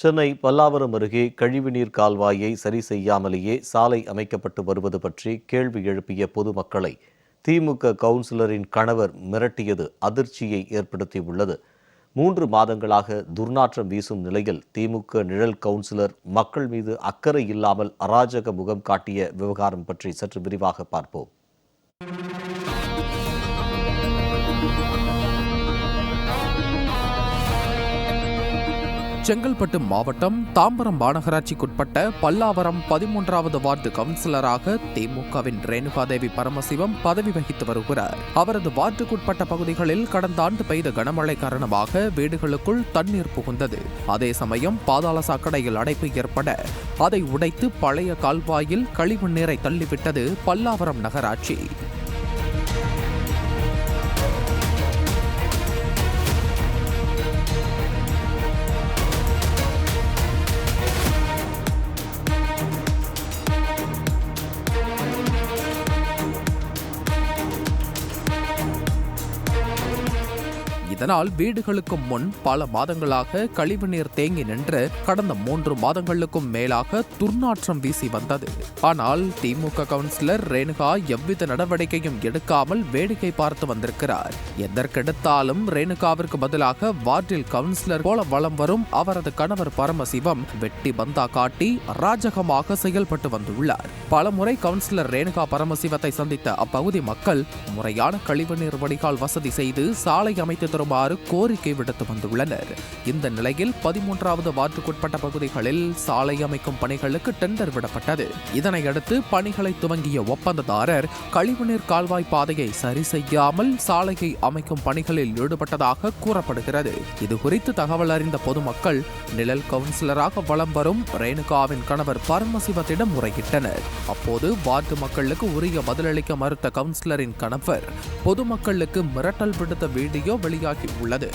சென்னை பல்லாவரம் அருகே கழிவுநீர் கால்வாயை சரி செய்யாமலேயே சாலை அமைக்கப்பட்டு வருவது பற்றி கேள்வி எழுப்பிய பொதுமக்களை திமுக கவுன்சிலரின் கணவர் மிரட்டியது அதிர்ச்சியை ஏற்படுத்தியுள்ளது. 3 மாதங்களாக துர்நாற்றம் வீசும் நிலையில் திமுக நிழல் கவுன்சிலர் மக்கள் மீது அக்கறை இல்லாமல் அராஜக முகம் காட்டிய விவகாரம் பற்றி சற்று விரிவாக பார்ப்போம். செங்கல்பட்டு மாவட்டம் தாம்பரம் மாநகராட்சிக்குட்பட்ட பல்லாவரம் 13வது வார்டு கவுன்சிலராக திமுகவின் ரேணுகாதேவி பரமசிவம் பதவி வகித்து வருகிறார். அவரது வார்டுக்குட்பட்ட பகுதிகளில் கடந்த ஆண்டு பெய்த கனமழை காரணமாக வீடுகளுக்குள் தண்ணீர் புகுந்தது. அதே சமயம் பாதாள சாக்கடையில் அடைப்பு ஏற்பட அதை உடைத்து பழைய கால்வாயில் கழிவு நீரை தள்ளிவிட்டது பல்லாவரம் நகராட்சி. இதனால் வீடுகளுக்கு முன் பல மாதங்களாக கழிவுநீர் தேங்கி நின்று கடந்த 3 மாதங்களுக்கும் மேலாக துர்நாற்றம் வீசி வந்தது. ஆனால் திமுக கவுன்சிலர் ரேணுகா எவ்வித நடவடிக்கையும் எடுக்காமல் வேடிக்கை பார்த்து வந்திருக்கிறார். எதற்கெடுத்தாலும் ரேணுகாவிற்கு பதிலாக வார்டில் கவுன்சிலர் போல வலம் வரும் அவரது கணவர் பரமசிவம் வெட்டி பந்தா காட்டி அராஜகமாக செயல்பட்டு வந்துள்ளார். பலமுறை கவுன்சிலர் ரேணுகா பரமசிவத்தை சந்தித்த அப்பகுதி மக்கள் முறையான கழிவுநீர் வடிகால் வசதி செய்து சாலை அமைத்து தருமாறு கோரிக்கை விடுத்து வந்துள்ளனர். இந்த நிலையில் 13வது வார்டுக்குட்பட்ட பகுதிகளில் சாலை அமைக்கும் பணிகளுக்கு டெண்டர் விடப்பட்டது. இதனையடுத்து பணிகளை துவங்கிய ஒப்பந்ததாரர் கழிவுநீர் கால்வாய் பாதையை சரி செய்யாமல் சாலையை அமைக்கும் பணிகளில் ஈடுபட்டதாக கூறப்படுகிறது. இதுகுறித்து தகவல் அறிந்த பொதுமக்கள் நிழல் கவுன்சிலராக வலம் வரும் ரேணுகாவின் கணவர் பரமசிவத்திடம் முறையிட்டனர். அப்போது வார்டு மக்களுக்கு உரிய பதிலளிக்க மறுத்த கவுன்சிலரின் கணவர் பொதுமக்களுக்கு மிரட்டல் விடுத்த வீடியோ வெளியாகி உள்ளது.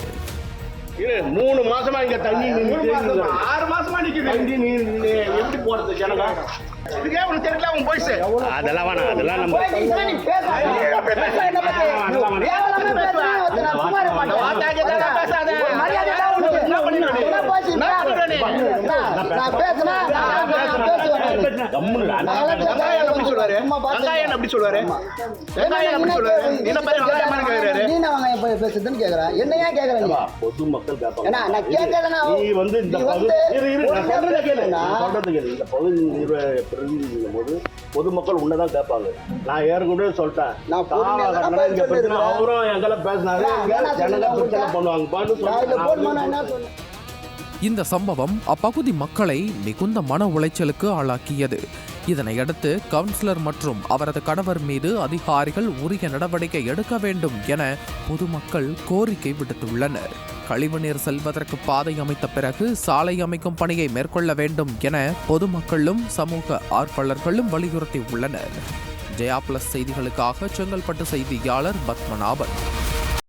3 மாசமா இங்க தண்ணி 6 மாசமா நிக்குது. எப்படி போறது ஜனங்க? இதுக்கே உனக்கு தெரியல உன் போய்ஸ். அதெல்லாம் வேணாம். அதெல்லாம் நம்ம நீ பேசாத. என்ன பத்தி? ஏவலமே பேசுறேன். நான் சும்மா இருக்க மாட்டேன். வாதாஜே பேசாத. மரியாதை தான் உனக்கு. என்ன பண்ணி என்ன போய்ஸ்? நான் பேசுனா நான் பேசுவேன். கம்முனு வெங்காயம் அப்படி சொல்வாரு. வெங்காயம் அப்படி சொல்வாரு. வெங்காயம் அப்படி சொல்வாரு. என்ன பத்தி வெங்காயம் மாதிரி கேக்குறாரு. நீ நான் வெங்காயம் பேசுதுன்னு கேக்குறேன். என்ன ஏன் கேக்குறீங்க? பொதுமக்கள் கேட்பாங்க. நான் கேக்குறேனா நீ வந்து இந்த நான் சொல்றத கேளு. நான் சொல்றது கேளு. இந்த பகுதி பிரதிநிதிங்கும்போது பொதுமக்கள் உன்னதான் கேட்பாங்க. நான் ஏற்கனவே சொல்லிட்டேன். அவரும் எங்களை பேசினாரு. ஜனங்க பிரச்சனை பண்ணுவாங்க. இந்த சம்பவம் அப்பகுதி மக்களை மிகுந்த மன உளைச்சலுக்கு ஆளாக்கியது. இதனையடுத்து கவுன்சிலர் மற்றும் அவரது கணவர் மீது அதிகாரிகள் உரிய நடவடிக்கை எடுக்க வேண்டும் என பொதுமக்கள் கோரிக்கை விடுத்துள்ளனர். கழிவுநீர் செல்வதற்கு பாதை அமைத்த பிறகு சாலை அமைக்கும் பணியை மேற்கொள்ள வேண்டும் என பொதுமக்களும் சமூக ஆர்வலர்களும் வலியுறுத்தி உள்ளனர். ஜெயா பிளஸ் செய்திகளுக்காக செங்கல்பட்டு செய்தியாளர் பத்மநாபன்.